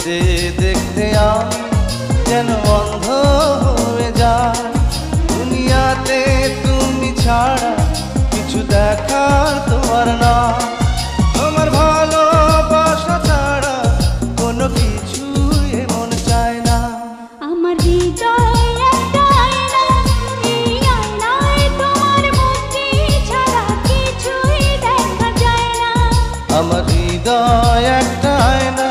দেখতে দেখতে আমি যেন অন্ধ হয়ে যায়। দুনিয়াতে তুমি ছাড়া কিছু দেখার তোমার না, তোমার ভালোবাসা ছাড়া কোনো কিছু এমন চায় না। আমার হৃদয় একটা আয়না, এই আয়নায় তোমার মুক্তি ছাড়া কিছুই দেখা যায় না। আমার হৃদয় একটা আয়না,